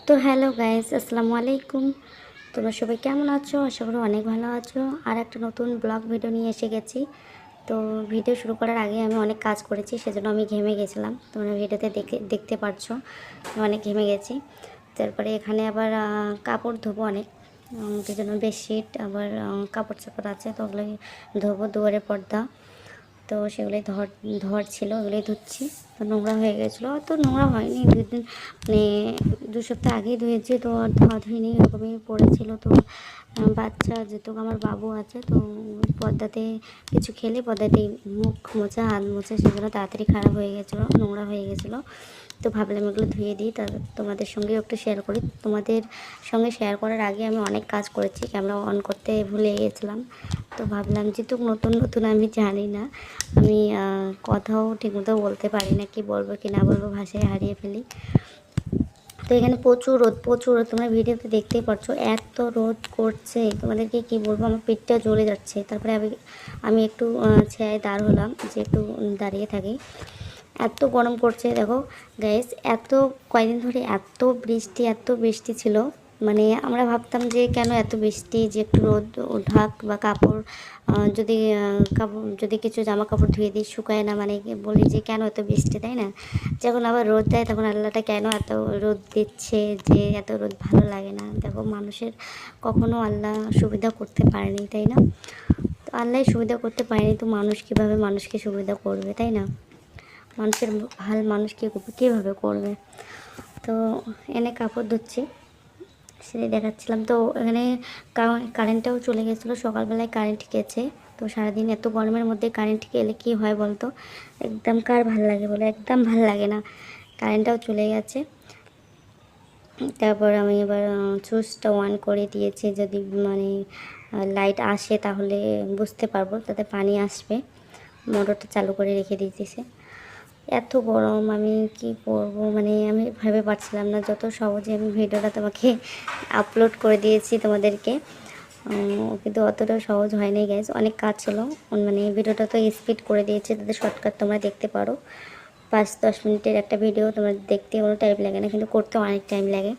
তো hello guys, আসসালামু আলাইকুম। তোমরা সবাই কেমন আছো? আশা করি অনেক ভালো আছো। আর একটা নতুন ব্লগ ভিডিও নিয়ে এসে গেছি। তো ভিডিও শুরু করার আগে আমি অনেক কাজ করেছি, সেজন্য আমি ঘেমে গেছিলাম। তোমরা ভিডিওতে দেখতে পারছো আমি অনেক ঘেমে গেছি। তারপরে এখানে আবার কাপড় ধোবো অনেক, সেজন্য বেডশিট আবার কাপড় চাপড় আছে, তো ওগুলোই ধোবো। দুয়ারে পর্দা, তো সেগুলোই ধোয়ার ছিল, ওগুলোই ধুচ্ছি। তো নোংরা হয়ে গেছিলো, তো নোংরা হয়নি, 2 দিন মানে 2 সপ্তাহ আগেই ধুয়েছি, তো আর ধোয়া ধুইনি, এরকমই পড়েছিল। তো বাচ্চা যেহেতু আমার বাবু আছে, তো পর্দাতে কিছু খেলে পর্দাতেই মুখ মোছা হাত মোছা, সেগুলো তাড়াতাড়ি খারাপ হয়ে গেছিলো, নোংরা হয়ে গেছিলো। তো ভাবলাম এগুলো ধুয়ে দিই, তা তোমাদের সঙ্গেও একটু শেয়ার করি। তোমাদের সঙ্গে শেয়ার করার আগে আমি অনেক কাজ করেছি, ক্যামেরা অন করতে ভুলে গেছিলাম। তো ভাবলাম যেহেতু নতুন নতুন আমি জানি না, আমি কথাও ঠিকমতো বলতে পারি না, কি বলবো কি না বলবো, ভাষায় হারিয়ে ফেলি। তো এখানে প্রচুর রোদ, প্রচুর রোদ, তোমরা ভিডিওতে দেখতেই পাচ্ছ, এত রোদ করছে তোমাদেরকে কি বলবো, আমার পেটটা জ্বলে যাচ্ছে। তারপরে আমি একটু ছায়ায় দাঁড় হলাম, যে একটু দাঁড়িয়ে থাকি। এত গরম করছে দেখো গাইস, কয়েকদিন ধরে এত বৃষ্টি ছিল। মানে আমরা ভাবতাম যে কেন এত বৃষ্টি, যে একটু রোদ ঢাক বা কাপড় যদি কিছু জামা কাপড় ধুয়ে দিই শুকায় না, মানে বলি যে কেন এত বৃষ্টি, তাই না? যখন আবার রোদ দেয় তখন আল্লাহটা কেন এত রোদ দিচ্ছে, যে এত রোদ ভালো লাগে না। দেখো মানুষের কখনো আল্লাহ সুবিধা করতে পারেনি, তাই না? তো আল্লাহ সুবিধা করতে পারেনি, তো মানুষ কীভাবে মানুষকে সুবিধা করবে, তাই না? মানুষের হাল মানুষ কীভাবে করবে। তো এনে কাপড় ধুচ্ছি, সেটাই দেখাচ্ছিলাম। তো এখানে কারেন্টটাও চলে গেছিলো, সকালবেলায় কারেন্ট গেছে। তো সারাদিন এত গরমের মধ্যে কারেন্ট গেলে কী হয় বলতো, একদম কার ভাল লাগে বলে, একদম ভাল লাগে না। কারেন্টটাও চলে গেছে। তারপর আমি এবার সুইচটা অন করে দিয়েছি, যদি মানে লাইট আসে তাহলে বুঝতে পারবো, তাতে পানি আসবে। মোটরটা চালু করে রেখে দিতেছে। এত গরম, আমি কি করব, মানে আমি ভেবে পাচ্ছিলাম না। যত সহজে আমি ভিডিওটা তোমাকে আপলোড করে দিয়েছি তোমাদেরকে, কিন্তু অতটা সহজ হয়নি গাইজ, অনেক কাজ ছিল। মানে ভিডিওটা তো স্পিড করে দিয়েছে, তাদের শর্টকাট তোমরা দেখতে পারো। 5-10 মিনিটের একটা ভিডিও, তোমার দেখতে কোনো টাইম লাগে না, কিন্তু করতে অনেক টাইম লাগে।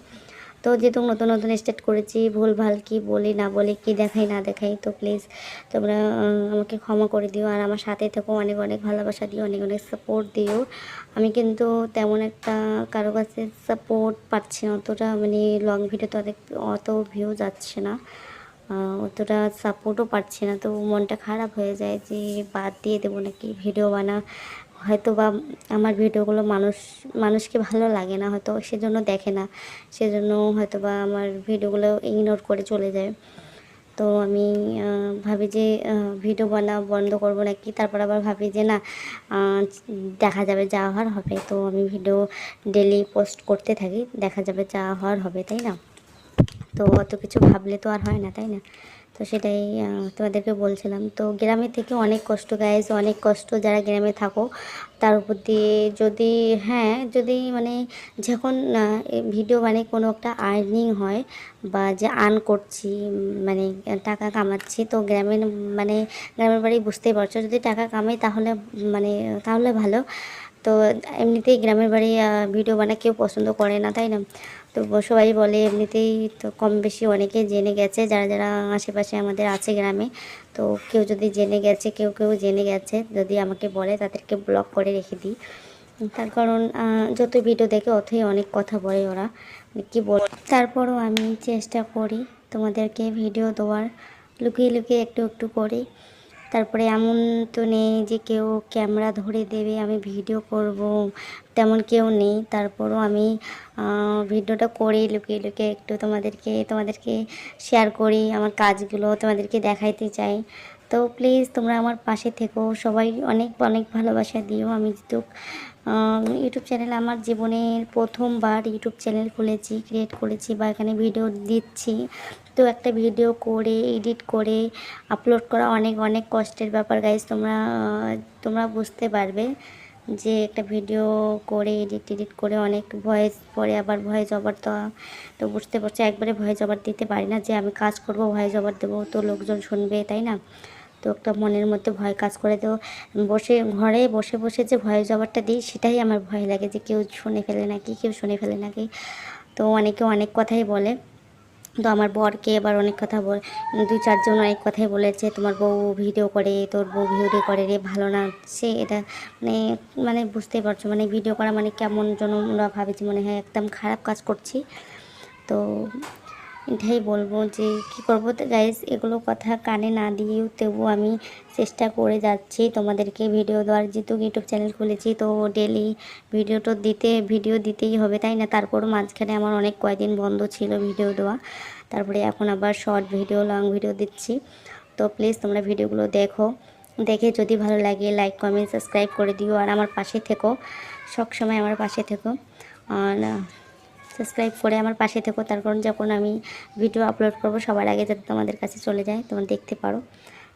তো যেহেতু নতুন নতুন স্টার্ট করেছি, ভুলভাল কি বলি না বলি, কি দেখাই না দেখাই, তো প্লিজ তোমরা আমাকে ক্ষমা করে দিও। আর আমার সাথে থেকেও অনেক অনেক ভালোবাসা দিও, অনেক অনেক সাপোর্ট দিও। আমি কিন্তু তেমন একটা কারো কাছে সাপোর্ট পাচ্ছি না অতটা, মানে লং ভিডিও তো অত ভিউ যাচ্ছে না, অতটা সাপোর্টও পাচ্ছি না। তো মনটা খারাপ হয়ে যায় যে বাদ দিয়ে দেবো নাকি ভিডিও হয়তো বা আমার ভিডিওগুলো মানুষকে ভালো লাগে না, হয়তো সেজন্য দেখে না, সেজন্য হয়তো বা আমার ভিডিওগুলো ইগনোর করে চলে যায়। তো আমি ভাবি যে ভিডিও বন্ধ করবো নাকি, তারপর আবার ভাবি যে না, দেখা যাবে যা হওয়ার হবে। তো আমি ভিডিও ডেলি পোস্ট করতে থাকি, দেখা যাবে যা হওয়ার হবে, তাই না? তো অত কিছু ভাবলে তো আর হয় না, তাই না? তো সেটাই তোমাদেরকে বলছিলাম। তো গ্রামে থেকে অনেক কষ্ট গাইজ, অনেক কষ্ট। যারা গ্রামে থাকো তার উপর দিয়ে যদি মানে যখন ভিডিও মানে কোনো একটা আর্নিং হয়, বা যে আর্ন করছি, মানে টাকা কামাচ্ছি, তো মানে গ্রামের বাড়ি বুঝতেই পারছো, যদি টাকা কামাই তাহলে ভালো। তো এমনিতেই গ্রামের বাড়ি ভিডিও বানা কেউ পছন্দ করে না, তাই না? তো সবাই বলে এমনিতেই, তো কম বেশি অনেকে জেনে গেছে, যারা যারা আশেপাশে আমাদের আছে গ্রামে। তো কেউ যদি জেনে গেছে, কেউ জেনে গেছে, যদি আমাকে বলে তাদেরকে ব্লক করে রেখে দিই। তার কারণ যত ভিডিও দেখে অতই অনেক কথা বলে ওরা, কি বল। তারপরও আমি চেষ্টা করি তোমাদেরকে ভিডিও দেওয়ার, লুকিয়ে লুকিয়ে একটু একটু করি। তারপরে এমন তো নেই যে কেউ ক্যামেরা ধরে দেবে আমি ভিডিও করব, তেমন কেউ নেই। তারপরও আমি ভিডিওটা করি লুকিয়ে লুকিয়ে, একটু তোমাদেরকে শেয়ার করি, আমার কাজগুলো তোমাদেরকে দেখাইতে চাই। তো প্লিজ তোমরা আমার পাশে থেকো, সবাই অনেক অনেক ভালোবাসা দিও। আমি যেহেতু ইউটিউব চ্যানেল, আমার জীবনের প্রথমবার ইউটিউব চ্যানেল খুলেছি, ক্রিয়েট করেছি, বা এখানে ভিডিও দিচ্ছি। তো একটা ভিডিও করে এডিট করে আপলোড করা অনেক অনেক কষ্টের ব্যাপার গাইজ। তোমরা বুঝতে পারবে যে একটা ভিডিও করে এডিট করে অনেক ভয়েস পরে আবার ভয়েস ওভার দেওয়া। তো বুঝতে পারছো, একবারে ভয়েস ওভার দিতে পারি না, যে আমি কাজ করব ভয়েস ওভার দেবো তো লোকজন শুনবে, তাই না? তো একটা মনের মধ্যে ভয় কাজ করে। তো ঘরে বসে বসে যে ভয়েস ওভারটা দিই, সেটাই আমার ভয় লাগে, যে কেউ শুনে ফেলে নাকি। তো অনেকে অনেক কথাই বলে। তো আমার বরকে এবার অনেক কথা বল, 2-4 জন অনেক কথাই বলেছে, তোমার বউ ভিডিও করে, তোর বউ ভিডিও করে রে, ভালো না সে এটা, মানে মানে বুঝতেই পারছো, মানে ভিডিও করা মানে কেমন যেন ওরা ভাবে যে মনে হয় একদম খারাপ কাজ করছি। তো এটাই বলবো যে কী করবো। তো গাইস, এগুলো কথা কানে না দিয়েও তবু আমি চেষ্টা করে যাচ্ছি তোমাদেরকে ভিডিও দেওয়ার। যেহেতু ইউটিউব চ্যানেল খুলেছি, তো ডেলি ভিডিও দিতেই হবে, তাই না? তারপরও মাঝখানে আমার অনেক কয়েকদিন বন্ধ ছিল ভিডিও দেওয়া, তারপরে এখন আবার শর্ট ভিডিও, লং ভিডিও দিচ্ছি। তো প্লিজ তোমরা ভিডিওগুলো দেখে যদি ভালো লাগে লাইক, কমেন্ট, সাবস্ক্রাইব করে দিও, আর আমার পাশে থেকো, সবসময় আমার পাশে থেকো। আর সাবস্ক্রাইব করে আমার পাশে থেকো, তার কারণ যখন আমি ভিডিও আপলোড করব সবার আগে যাতে তোমাদের কাছে চলে যায়, তোমরা দেখতে পারো।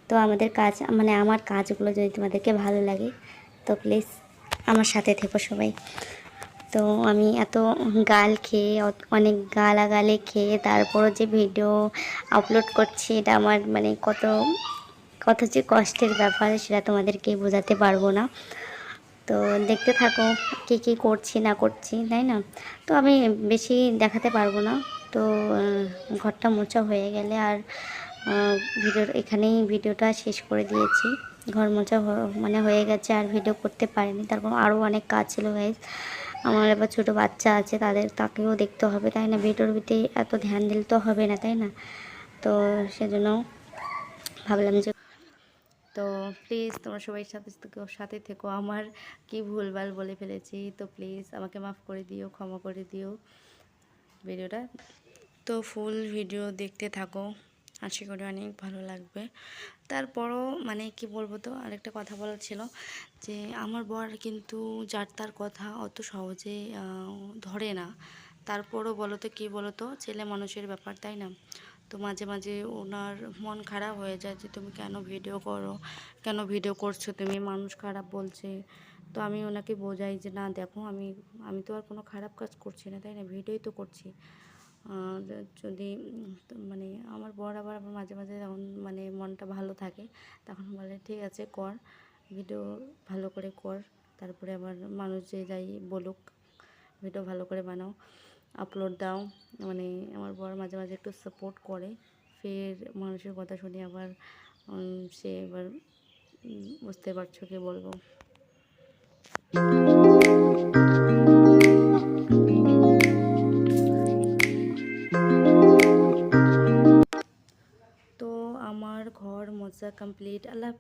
তো আমাদের কাজ, মানে আমার কাজগুলো যদি তোমাদেরকে ভালো লাগে, তো প্লিজ আমার সাথে থেকো সবাই। তো আমি এত গাল খেয়ে, অনেক গালাগালি খেয়ে তারপরও যে ভিডিও আপলোড করছি, এটা আমার মানে কত যে কষ্টের ব্যাপার, সেটা তোমাদেরকে বোঝাতে পারবো না। তো দেখতে থাকো কী করছি না করছি, তাই না? তো আমি বেশি দেখাতে পারবো না। তো ঘরটা মোছা হয়ে গেলে আর এখানেই ভিডিওটা শেষ করে দিয়েছি। ঘর মোছা মানে হয়ে গেছে, আর ভিডিও করতে পারিনি, তারপর আরও অনেক কাজ ছিল গাইজ। আমার এবার ছোটো বাচ্চা আছে, তাকেও দেখতে হবে, তাই না? ভিডিওর ভিতরে এত ধ্যান দিলে তো হবে না, তাই না? তো সেজন্য ভাবলাম যে, তো প্লিজ তোমরা সবাই সাথে থেকো। আমার কি ভুলভাল বলে ফেলেছি, তো প্লিজ আমাকে মাফ করে দিও, ক্ষমা করে দিও ভিডিওটা। তো ফুল ভিডিও দেখতে থাকো, আশা করি অনেক ভালো লাগবে। তারপরও মানে কি বলবো, তো আরেকটা কথা বলার ছিল যে আমার বর কিন্তু যার তার কথা অত সহজে ধরে না। তারপরও বলো তো, কী বলো তো, ছেলে মানুষের ব্যাপার, তাই না? তো মাঝে মাঝে ওনার মন খারাপ হয়ে যায় যে তুমি কেন ভিডিও করো, কেন ভিডিও করছো তুমি, মানুষ খারাপ বলছে। তো আমি ওনাকে বোঝাই যে না দেখো, আমি তো আর কোনো খারাপ কাজ করছি না, তাই না? ভিডিওই তো করছি। যদি মানে আমার বর আবার মাঝে মাঝে যখন মানে মনটা ভালো থাকে, তখন বলে ঠিক আছে কর, ভিডিও ভালো করে কর, তারপরে আবার মানুষ যে যাই বলুক, ভিডিও ভালো করে বানাও, আপলোড দাও। মানে আমার বর মাঝে মাঝে একটু সাপোর্ট করে, ফের মানুষের কথা শুনে আবার সে এবার বুঝতে পারছো কি বলবো। তো আমার ঘর মোছা কমপ্লিট। আল্লাহ হাফেজ।